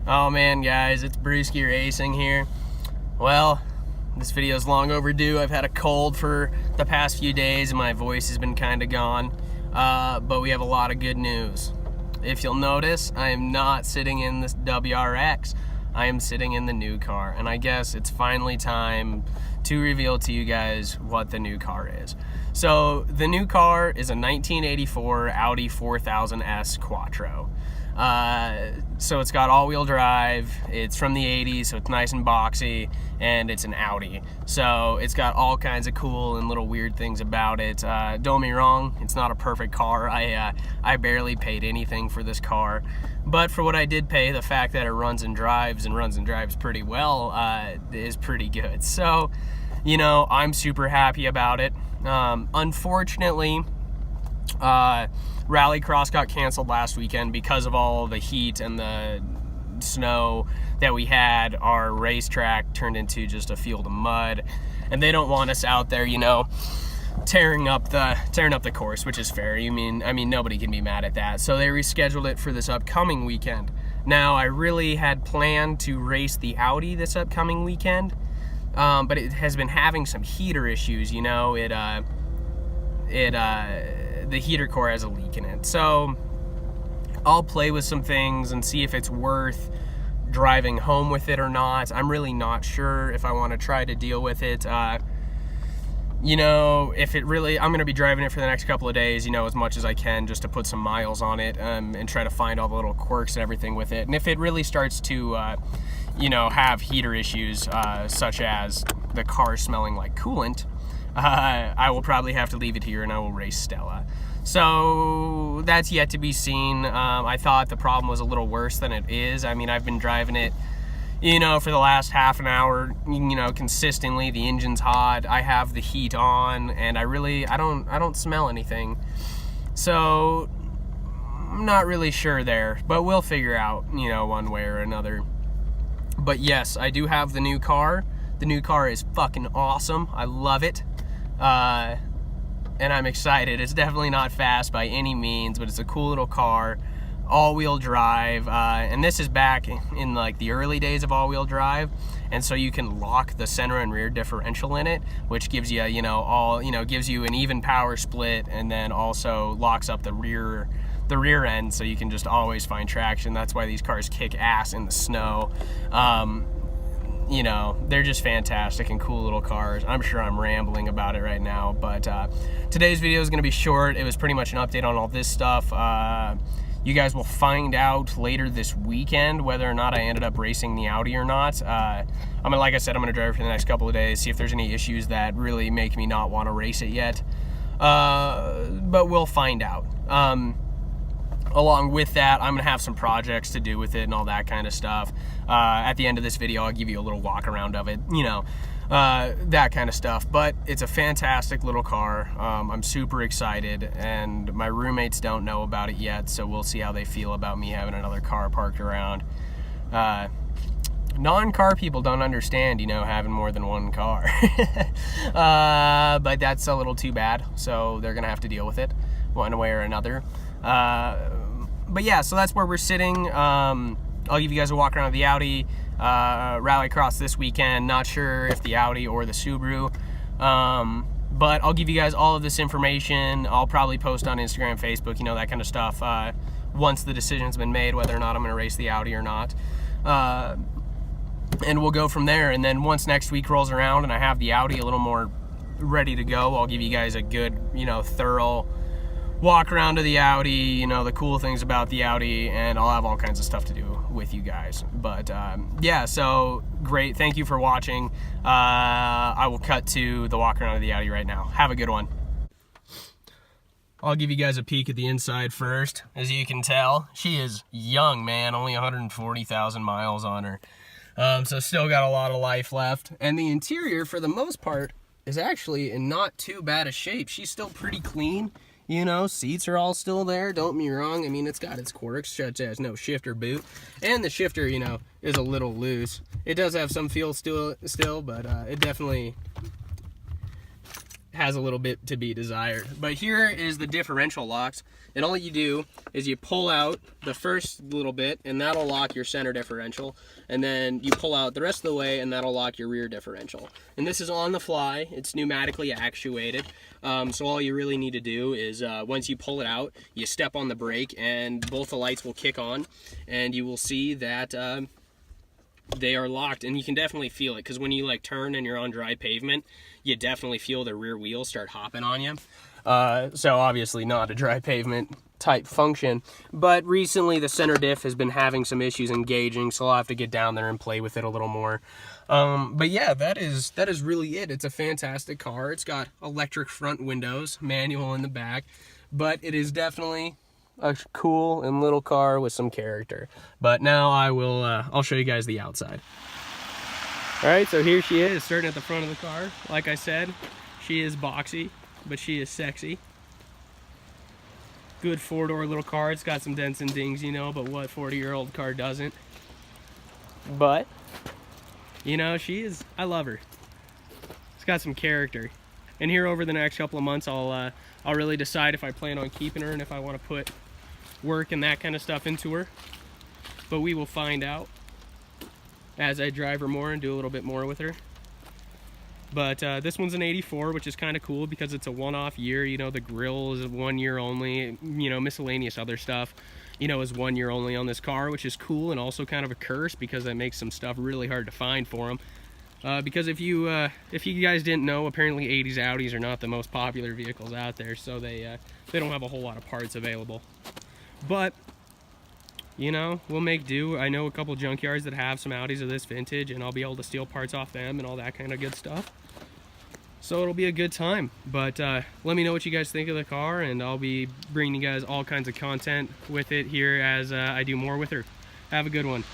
Oh man, guys, it's Brewski Racing here. Well, this video is long overdue. I've had a cold for the past few days and my voice has been kind of gone, but we have a lot of good news. If you'll notice, I am not sitting in this WRX. I am sitting in the new car, and I guess it's finally time to reveal to you guys what the new car is. So the new car is a 1984 Audi 4000S Quattro. So it's got all-wheel drive, it's from the 80s, so it's nice and boxy, and it's an Audi. So it's got all kinds of cool and little weird things about it. Don't get me wrong, it's not a perfect car. I barely paid anything for this car, but for what I did pay, the fact that it runs and drives pretty well is pretty good. So, you know, I'm super happy about it. Unfortunately, Rallycross got canceled last weekend because of all the heat and the snow that we had. Our racetrack turned into just a field of mud, and they don't want us out there, you know, tearing up the course, which is fair. I mean nobody can be mad at that. So they rescheduled it for this upcoming weekend. Now, I really had planned to race the Audi this upcoming weekend, but it has been having some heater issues. You know, the heater core has a leak in it. So I'll play with some things and see if it's worth driving home with it or not. I'm really not sure if I want to try to deal with it. You know, if it really, I'm going to be driving it for the next couple of days, you know, as much as I can, just to put some miles on it, and try to find all the little quirks and everything with it. And if it really starts to, you know, have heater issues, such as the car smelling like coolant, I will probably have to leave it here and I will race Stella. So that's yet to be seen. I thought the problem was a little worse than it is. I mean, I've been driving it, you know, for the last half an hour, you know, consistently. The engine's hot, I have the heat on, and I don't smell anything. So I'm not really sure there, but we'll figure out, you know, one way or another. But yes, I do have the new car. The new car is fucking awesome. I love it. And I'm excited. It's definitely not fast by any means, but it's a cool little car, all-wheel drive, and this is back in like the early days of all-wheel drive, and so you can lock the center and rear differential in it, which gives you, you know, gives you an even power split, and then also locks up the rear end, so you can just always find traction. That's why these cars kick ass in the snow. You know, they're just fantastic and cool little cars. I'm sure I'm rambling about it right now, but today's video is going to be short. It was pretty much an update on all this stuff. You guys will find out later this weekend whether or not I ended up racing the Audi or not. Like I said, I'm going to drive it for the next couple of days, see if there's any issues that really make me not want to race it yet. But we'll find out. Along with that, I'm going to have some projects to do with it and all that kind of stuff. At the end of this video, I'll give you a little walk around of it, you know, that kind of stuff. But it's a fantastic little car. I'm super excited, and my roommates don't know about it yet, so we'll see how they feel about me having another car parked around. Non-car people don't understand, you know, having more than one car. But that's a little too bad, so they're going to have to deal with it one way or another. But yeah, so that's where we're sitting. I'll give you guys a walk around of the Audi. Rallycross this weekend. Not sure if the Audi or the Subaru. But I'll give you guys all of this information. I'll probably post on Instagram, Facebook, you know, that kind of stuff, once the decision's been made whether or not I'm going to race the Audi or not. And we'll go from there. And then once next week rolls around and I have the Audi a little more ready to go, I'll give you guys a good, you know, thorough walk around of the Audi, you know, the cool things about the Audi, and I'll have all kinds of stuff to do with you guys. But yeah, so great. Thank you for watching. I will cut to the walk around of the Audi right now. Have a good one. I'll give you guys a peek at the inside first. As you can tell, she is young, man, only 140,000 miles on her. So still got a lot of life left. And the interior, for the most part, is actually in not too bad a shape. She's still pretty clean. You know, seats are all still there, don't get me wrong. I mean, it's got its quirks, such as no shifter boot. And the shifter, you know, is a little loose. It does have some feel still, but it definitely has a little bit to be desired. But here is the differential locks, and all you do is you pull out the first little bit, and that'll lock your center differential, and then you pull out the rest of the way, and that'll lock your rear differential. And this is on the fly. It's pneumatically actuated, so all you really need to do is once you pull it out, you step on the brake, and both the lights will kick on, and you will see that they are locked. And you can definitely feel it, because when you like turn and you're on dry pavement, you definitely feel the rear wheels start hopping on you. So obviously not a dry pavement type function, but recently the center diff has been having some issues engaging, so I'll have to get down there and play with it a little more. But yeah, that is really it. It's a fantastic car. It's got electric front windows, manual in the back, but it is definitely a cool and little car with some character. But now I'll show you guys the outside. All right, so here she is, starting at the front of the car. Like I said, she is boxy, but she is sexy. Good four-door little car. It's got some dents and dings, you know, but what 40-year-old car doesn't? But, you know, I love her. It's got some character. And here over the next couple of months, I'll really decide if I plan on keeping her and if I want to put work and that kind of stuff into her. But we will find out as I drive her more and do a little bit more with her. But this one's an 84, which is kind of cool because it's a one-off year. You know, the grill is 1 year only. You know, miscellaneous other stuff, you know, is 1 year only on this car, which is cool and also kind of a curse because that makes some stuff really hard to find for them. Because if you guys didn't know, apparently 80s Audis are not the most popular vehicles out there, so they don't have a whole lot of parts available. But, you know, we'll make do. I know a couple junkyards that have some Audis of this vintage, and I'll be able to steal parts off them and all that kind of good stuff. So it'll be a good time. But let me know what you guys think of the car, and I'll be bringing you guys all kinds of content with it here as I do more with her. Have a good one.